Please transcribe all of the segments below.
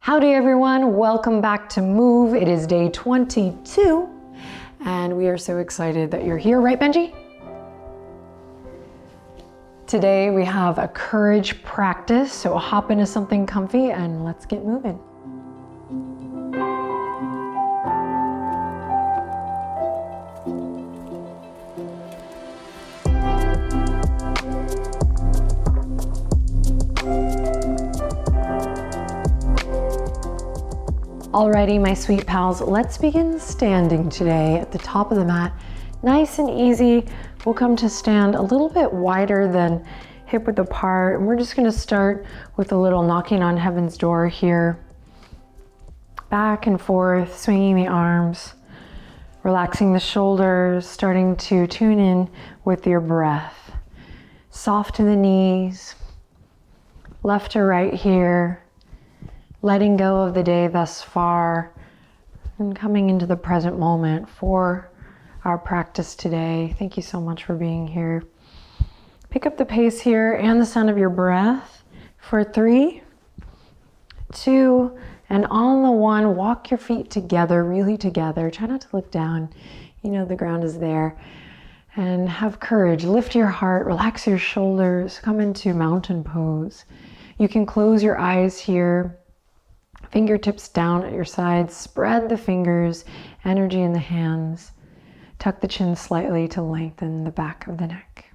Howdy everyone, welcome back to Move. It is day 22 and we are so excited that you're here, right Benji? Today we have a courage practice, so hop into something comfy and let's get moving. Alrighty, my sweet pals, let's begin standing today at the top of the mat. Nice and easy. We'll come to stand a little bit wider than hip width apart. And we're just gonna start with a little knocking on heaven's door here. Back and forth, swinging the arms, relaxing the shoulders, starting to tune in with your breath. Soft in the knees, left to right here. Letting go of the day thus far and coming into the present moment for our practice today. Thank you so much for being here. Pick up the pace here and the sound of your breath for 3, 2, and on the 1, walk your feet together, really together. Try not to look down. You know the ground is there. And have courage. Lift your heart, relax your shoulders, come into mountain pose. You can close your eyes here. Fingertips down at your sides, spread the fingers, energy in the hands. Tuck the chin slightly to lengthen the back of the neck.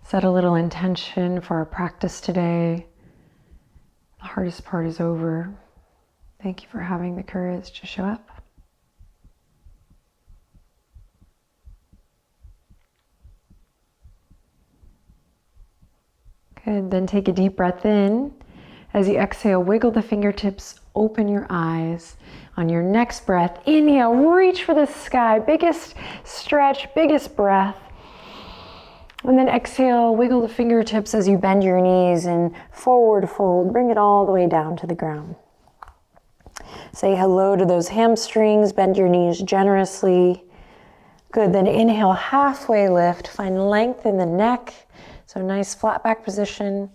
Set a little intention for our practice today. The hardest part is over. Thank you for having the courage to show up. Good, then take a deep breath in. As you exhale, wiggle the fingertips, open your eyes. On your next breath, inhale, reach for the sky. Biggest stretch, biggest breath. And then exhale, wiggle the fingertips as you bend your knees and forward fold. Bring it all the way down to the ground. Say hello to those hamstrings, bend your knees generously. Good, then inhale, halfway lift. Find length in the neck. So nice flat back position.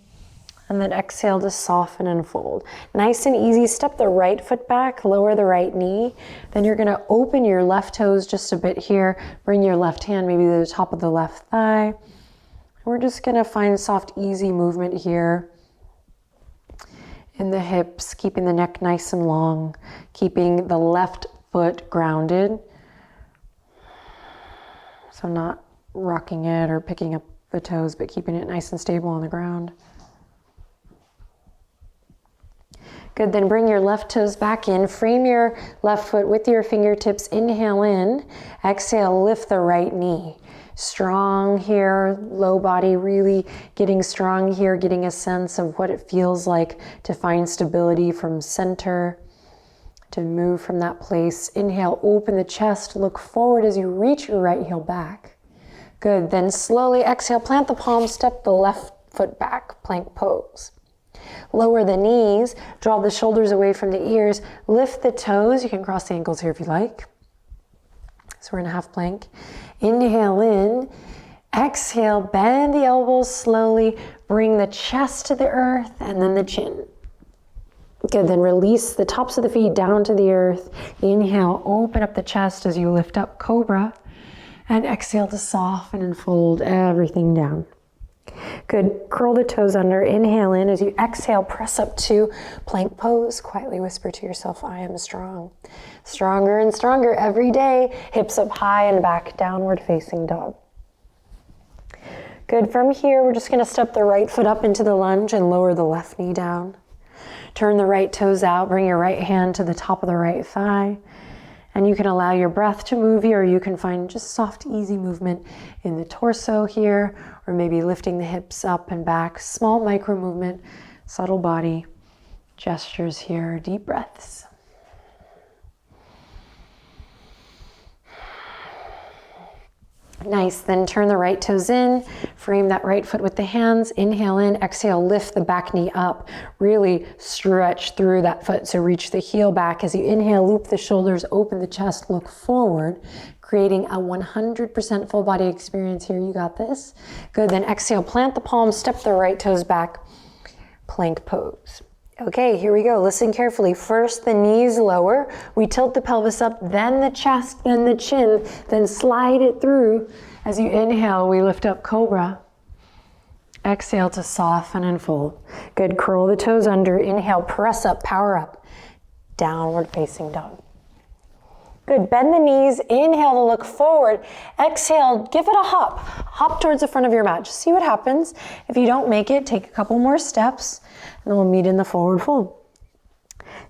And then exhale to soften and fold. Nice and easy, step the right foot back, lower the right knee. Then you're gonna open your left toes just a bit here. Bring your left hand maybe to the top of the left thigh. We're just gonna find soft, easy movement here in the hips, keeping the neck nice and long, keeping the left foot grounded. So not rocking it or picking up the toes, but keeping it nice and stable on the ground. Good, then bring your left toes back in. Frame your left foot with your fingertips. Inhale in. Exhale, lift the right knee. Strong here, low body, really getting strong here, getting a sense of what it feels like to find stability from center, to move from that place. Inhale, open the chest, look forward as you reach your right heel back. Good, then slowly exhale, plant the palms, step the left foot back, plank pose. Lower the knees, draw the shoulders away from the ears, lift the toes. You can cross the ankles here if you like. So we're in a half plank. Inhale in, exhale, bend the elbows slowly, bring the chest to the earth and then the chin. Good, then release the tops of the feet down to the earth. Inhale, open up the chest as you lift up, cobra. And exhale to soften and fold everything down. Good, curl the toes under, inhale in. As you exhale, press up to plank pose. Quietly whisper to yourself, I am strong. Stronger and stronger every day. Hips up high and back, downward facing dog. Good, from here, we're just gonna step the right foot up into the lunge and lower the left knee down. Turn the right toes out, bring your right hand to the top of the right thigh. And you can allow your breath to move here, or you can find just soft, easy movement in the torso here, or maybe lifting the hips up and back. Small micro movement, subtle body gestures here, deep breaths. Nice, then turn the right toes in, frame that right foot with the hands, inhale in, exhale, lift the back knee up, really stretch through that foot, so reach the heel back. As you inhale, loop the shoulders, open the chest, look forward, creating a 100% full body experience here. You got this. Good, then exhale, plant the palms, step the right toes back, plank pose. Okay, here we go. Listen carefully. First, the knees lower. We tilt the pelvis up, then the chest, then the chin, then slide it through. As you inhale, we lift up cobra. Exhale to soften and fold. Good, curl the toes under. Inhale, press up, power up. Downward facing dog. Good, bend the knees. Inhale to look forward. Exhale, give it a hop. Hop towards the front of your mat. Just see what happens. If you don't make it, take a couple more steps. And then we'll meet in the forward fold.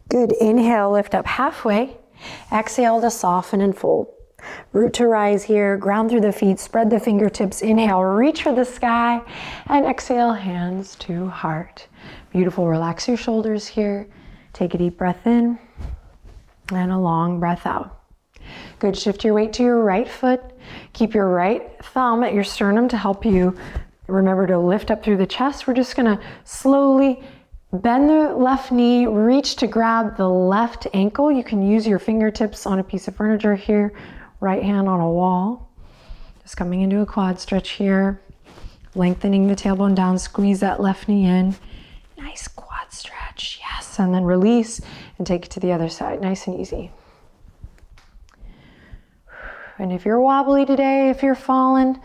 Good, inhale, lift up halfway. Exhale to soften and fold. Root to rise here, ground through the feet, spread the fingertips. Inhale, reach for the sky. And exhale, hands to heart. Beautiful, relax your shoulders here. Take a deep breath in and a long breath out. Good, shift your weight to your right foot. Keep your right thumb at your sternum to help you. Remember to lift up through the chest. We're just gonna slowly bend the left knee, reach to grab the left ankle. You can use your fingertips on a piece of furniture here, right hand on a wall. Just coming into a quad stretch here. Lengthening the tailbone down, squeeze that left knee in. Nice quad stretch, yes. And then release and take it to the other side, nice and easy. And if you're wobbly today, if you're falling,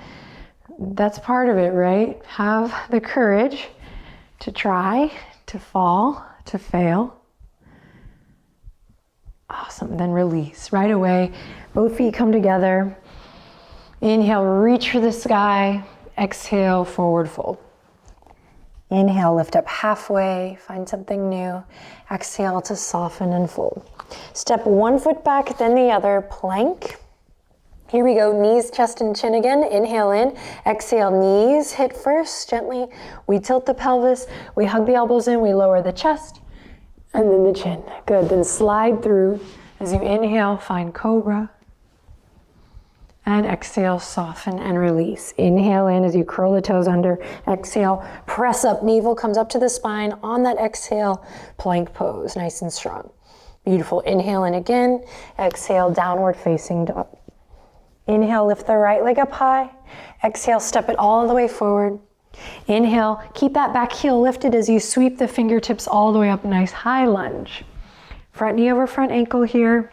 that's part of it, right? Have the courage to try, to fall, to fail. Awesome, then release right away. Both feet come together. Inhale, reach for the sky. Exhale, forward fold. Inhale, lift up halfway, find something new. Exhale to soften and fold. Step one foot back, then the other, plank. Here we go, knees, chest, and chin again. Inhale in, exhale, knees hit first, gently. We tilt the pelvis, we hug the elbows in, we lower the chest, and then the chin. Good, then slide through. As you inhale, find cobra. And exhale, soften and release. Inhale in as you curl the toes under. Exhale, press up, navel comes up to the spine. On that exhale, plank pose, nice and strong. Beautiful, inhale in again. Exhale, downward facing dog. Inhale, lift the right leg up high. Exhale, step it all the way forward. Inhale, keep that back heel lifted as you sweep the fingertips all the way up, nice high lunge. Front knee over front ankle here.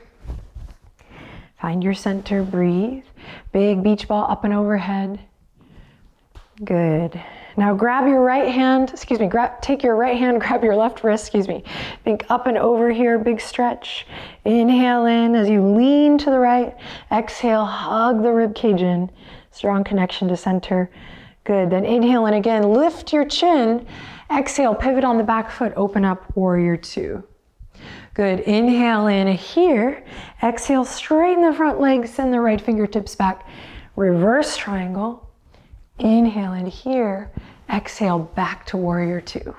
Find your center, breathe. Big beach ball up and overhead. Good. Now grab your right hand, take your right hand, grab your left wrist, Think up and over here, big stretch. Inhale in as you lean to the right. Exhale, hug the rib cage in. Strong connection to center. Good, then inhale in again, lift your chin. Exhale, pivot on the back foot, open up, warrior two. Good, inhale in here. Exhale, straighten the front leg, send the right fingertips back. Reverse triangle. Inhale in here. Exhale, back to warrior two.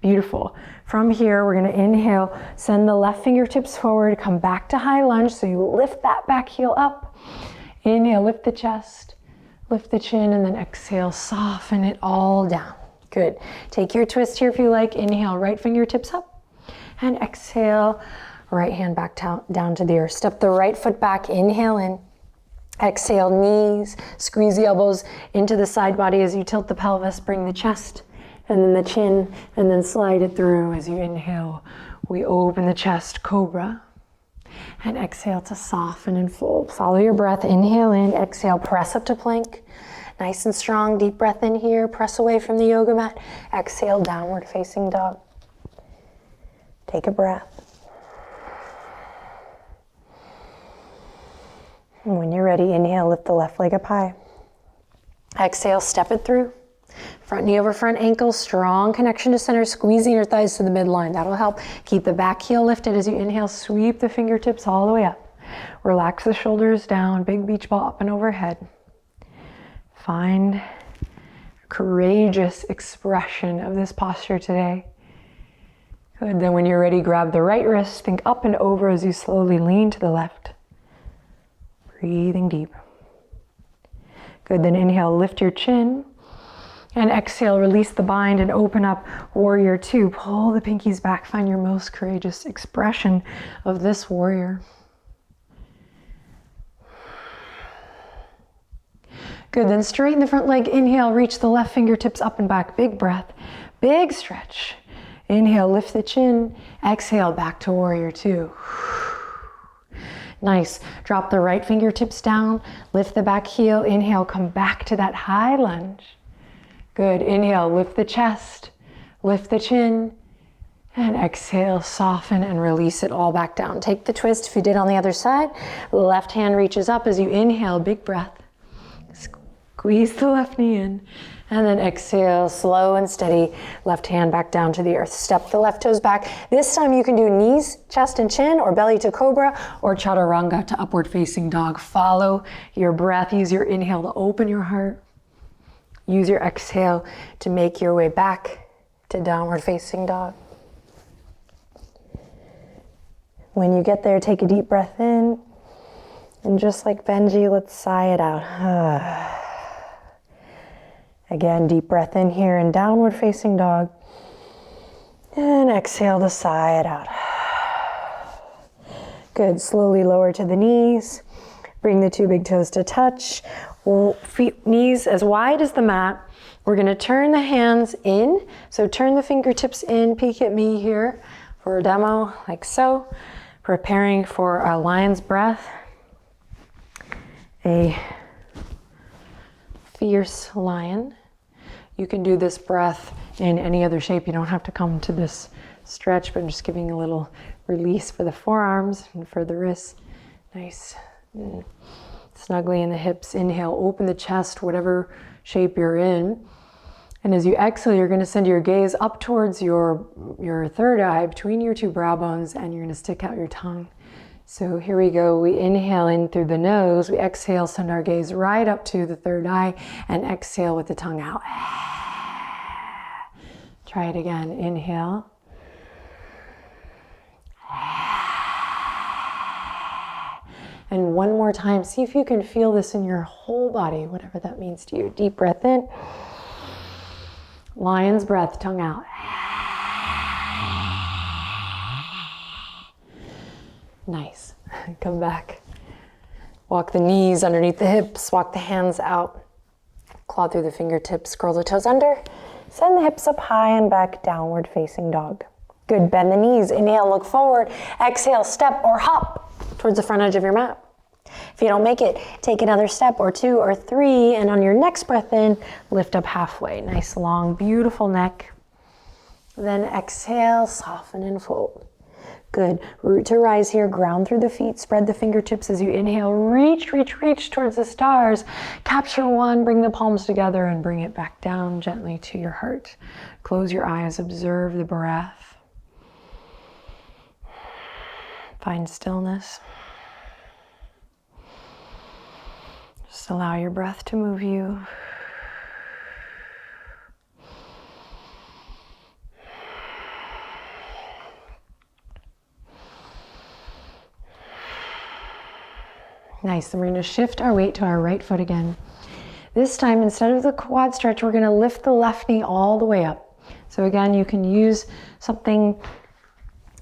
Beautiful. From here, we're gonna inhale, send the left fingertips forward, come back to high lunge, so you lift that back heel up. Inhale, lift the chest, lift the chin, and then exhale, soften it all down. Good. Take your twist here if you like. Inhale, right fingertips up, and exhale, right hand back down to the earth. Step the right foot back, inhale in. Exhale, knees, squeeze the elbows into the side body as you tilt the pelvis, bring the chest and then the chin, and then slide it through as you inhale. We open the chest, cobra, and exhale to soften and fold. Follow your breath, inhale in, exhale, press up to plank. Nice and strong, deep breath in here, press away from the yoga mat. Exhale, downward facing dog. Take a breath. And when you're ready, inhale, lift the left leg up high. Exhale, step it through. Front knee over front ankle, strong connection to center, squeezing your thighs to the midline. That'll help. Keep the back heel lifted as you inhale, sweep the fingertips all the way up. Relax the shoulders down, big beach ball up and overhead. Find a courageous expression of this posture today. Good, then when you're ready, grab the right wrist, think up and over as you slowly lean to the left. Breathing deep. Good, then inhale, lift your chin. And exhale, release the bind and open up warrior two. Pull the pinkies back, find your most courageous expression of this warrior. Good, then straighten the front leg, inhale, reach the left fingertips up and back, big breath, big stretch. Inhale, lift the chin. Exhale, back to warrior two. Nice. Drop the right fingertips down. Lift the back heel. Inhale, come back to that high lunge. Good. Inhale, lift the chest. Lift the chin. And exhale, soften and release it all back down. Take the twist if you did on the other side. Left hand reaches up as you inhale, big breath. Squeeze the left knee in. And then exhale, slow and steady, left hand back down to the earth. Step the left toes back. This time you can do knees, chest and chin, or belly to cobra, or chaturanga to upward facing dog. Follow your breath. Use your inhale to open your heart. Use your exhale to make your way back to downward facing dog. When you get there, take a deep breath in. And just like Benji, let's sigh it out. Again, deep breath in here in downward facing dog. And exhale to sigh it out. Good, slowly lower to the knees. Bring the two big toes to touch. Feet, knees as wide as the mat. We're gonna turn the hands in. So turn the fingertips in, peek at me here for a demo, like so. Preparing for a lion's breath. A fierce lion. You can do this breath in any other shape. You don't have to come to this stretch, but I'm just giving a little release for the forearms and for the wrists. Nice. Snugly in the hips. Inhale, open the chest, whatever shape you're in. And as you exhale, you're gonna send your gaze up towards your third eye, between your two brow bones, and you're gonna stick out your tongue. So here we go. We inhale in through the nose. We exhale, send our gaze right up to the third eye, and exhale with the tongue out. Try it again. Inhale. And one more time. See if you can feel this in your whole body, whatever that means to you. Deep breath in. Lion's breath, tongue out. Nice. Come back. Walk the knees underneath the hips. Walk the hands out. Claw through the fingertips. Curl the toes under. Send the hips up high and back, downward facing dog. Good. Bend the knees. Inhale, look forward. Exhale, step or hop towards the front edge of your mat. If you don't make it, take another step or two or three, and on your next breath in, lift up halfway. Nice, long, beautiful neck. Then exhale, soften and fold. Good. Root to rise here, ground through the feet, spread the fingertips as you inhale, reach, reach, reach towards the stars. Capture one, bring the palms together and bring it back down gently to your heart. Close your eyes, observe the breath. Find stillness. Just allow your breath to move you. Nice, then we're gonna shift our weight to our right foot again. This time, instead of the quad stretch, we're gonna lift the left knee all the way up. So again, you can use something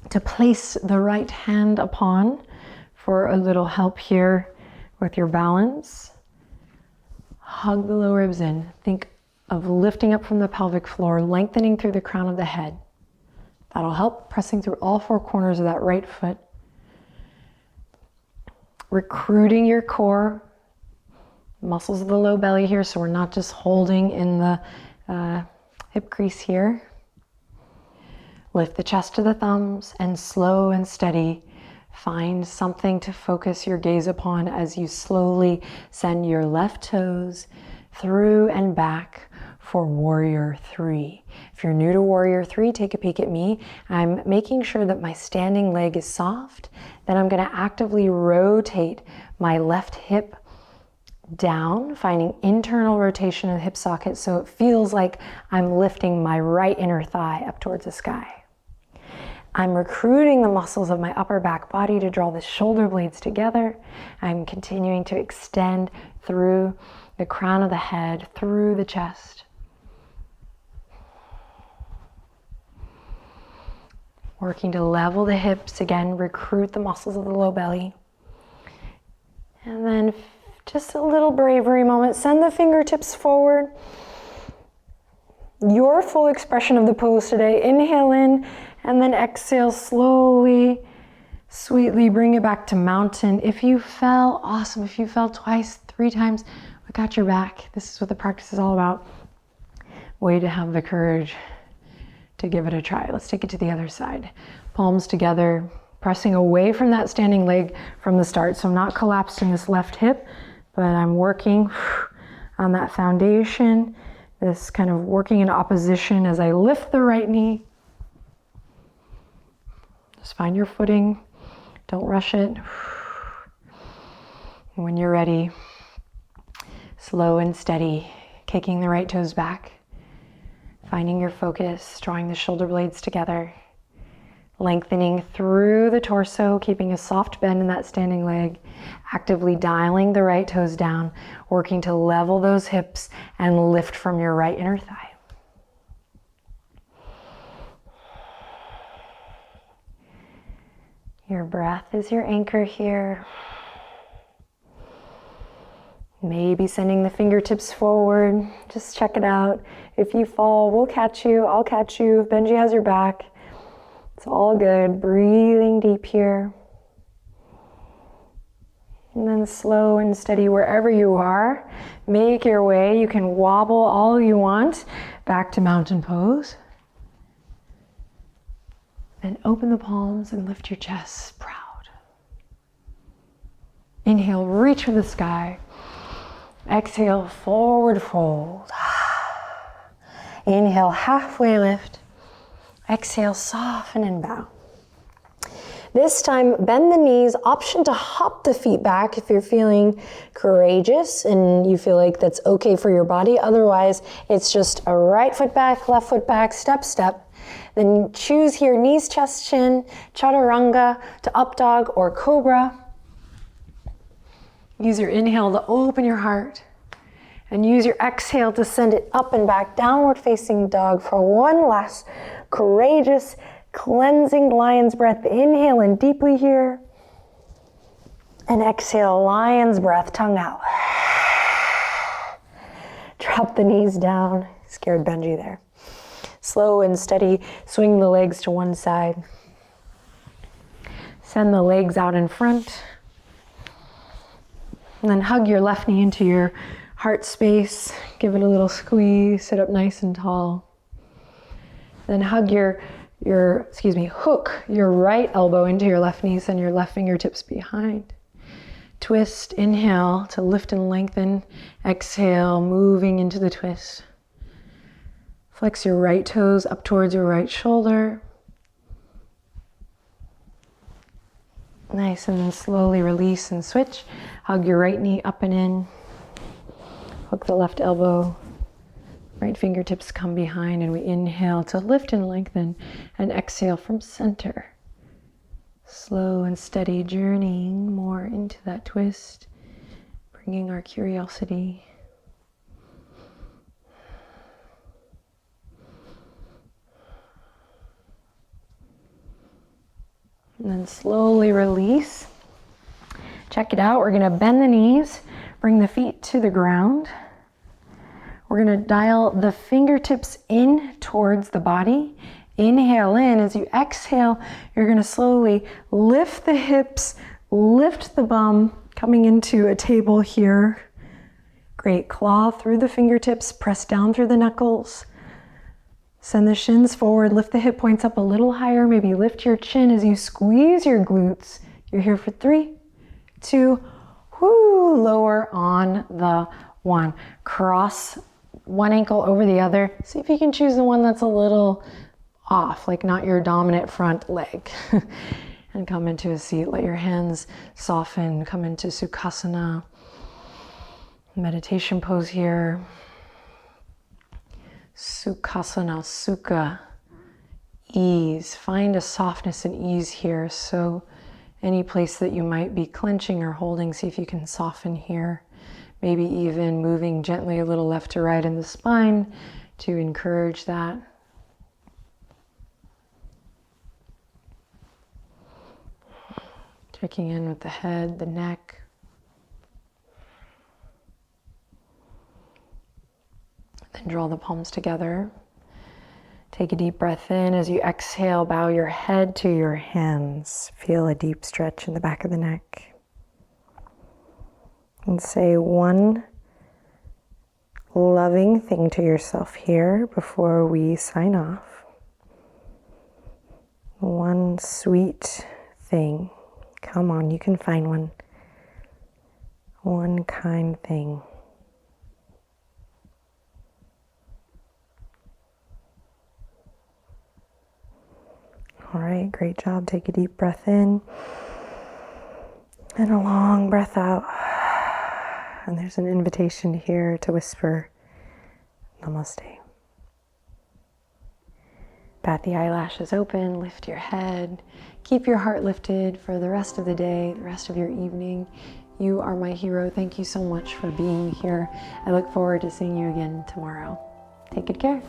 to place the right hand upon for a little help here with your balance. Hug the low ribs in. Think of lifting up from the pelvic floor, lengthening through the crown of the head. That'll help, pressing through all four corners of that right foot. Recruiting your core, muscles of the low belly here, so we're not just holding in the hip crease here. Lift the chest to the thumbs and slow and steady, find something to focus your gaze upon as you slowly send your left toes through and back for warrior three. If you're new to warrior three, take a peek at me. I'm making sure that my standing leg is soft. Then I'm gonna actively rotate my left hip down, finding internal rotation of the hip socket so it feels like I'm lifting my right inner thigh up towards the sky. I'm recruiting the muscles of my upper back body to draw the shoulder blades together. I'm continuing to extend through the crown of the head, through the chest. Working to level the hips, again, recruit the muscles of the low belly. And then just a little bravery moment. Send the fingertips forward. your full expression of the pose today. Inhale in and then exhale slowly, sweetly bring it back to mountain. If you fell, awesome. If you fell twice, 3 times, we got your back. This is what the practice is all about. Way to have the courage to give it a try. Let's take it to the other side. Palms together, pressing away from that standing leg from the start. So I'm not collapsed in this left hip, but I'm working on that foundation, this kind of working in opposition as I lift the right knee. Just find your footing. Don't rush it. And when you're ready, slow and steady, kicking the right toes back, finding your focus, drawing the shoulder blades together, lengthening through the torso, keeping a soft bend in that standing leg, actively dialing the right toes down, working to level those hips and lift from your right inner thigh. Your breath is your anchor here. Maybe sending the fingertips forward. Just check it out. If you fall, we'll catch you. I'll catch you. Benji has your back. It's all good. Breathing deep here. And then slow and steady wherever you are. Make your way. You can wobble all you want back to mountain pose. And open the palms and lift your chest proud. Inhale, reach for the sky. Exhale, forward fold. Inhale, halfway lift. Exhale, soften and bow. This time, bend the knees, option to hop the feet back if you're feeling courageous and you feel like that's okay for your body. Otherwise, it's just a right foot back, left foot back, step, step. Then choose here, knees, chest, chin, chaturanga to up dog or cobra. Use your inhale to open your heart and use your exhale to send it up and back, downward facing dog for one last courageous, cleansing lion's breath. Inhale in deeply here and exhale, lion's breath, tongue out. Drop the knees down. Scared Benji there. Slow and steady, swing the legs to one side. Send the legs out in front. And then hug your left knee into your heart space. Give it a little squeeze, sit up nice and tall. Then hug hook your right elbow into your left knee, send your left fingertips behind. Twist, inhale to lift and lengthen. Exhale, moving into the twist. Flex your right toes up towards your right shoulder. Nice, and then slowly release and switch. Hug your right knee up and in. Hook the left elbow. Right fingertips come behind and we inhale to lift and lengthen and exhale from center. Slow and steady journeying more into that twist, bringing our curiosity. And then slowly release. Check it out. We're going to bend the knees, bring the feet to the ground. We're going to dial the fingertips in towards the body. Inhale in. As you exhale, you're going to slowly lift the hips, lift the bum, coming into a table here. Great. Claw through the fingertips, press down through the knuckles. Send the shins forward, lift the hip points up a little higher. Maybe lift your chin as you squeeze your glutes. You're here for 3, 2, whoo, lower on the 1. Cross one ankle over the other. See if you can choose the one that's a little off, like not your dominant front leg. And come into a seat. Let your hands soften. Come into Sukhasana. Meditation pose here. Sukhasana, sukha, ease. Find a softness and ease here. So any place that you might be clenching or holding, see if you can soften here. Maybe even moving gently a little left to right in the spine to encourage that. Checking in with the head, the neck. Then draw the palms together. Take a deep breath in. As you exhale, bow your head to your hands. Feel a deep stretch in the back of the neck. And say one loving thing to yourself here before we sign off. One sweet thing. Come on, you can find one. One kind thing. All right, great job. Take a deep breath in and a long breath out. And there's an invitation here to whisper namaste. Bat the eyelashes open, lift your head. Keep your heart lifted for the rest of the day, the rest of your evening. You are my hero. Thank you so much for being here. I look forward to seeing you again tomorrow. Take good care.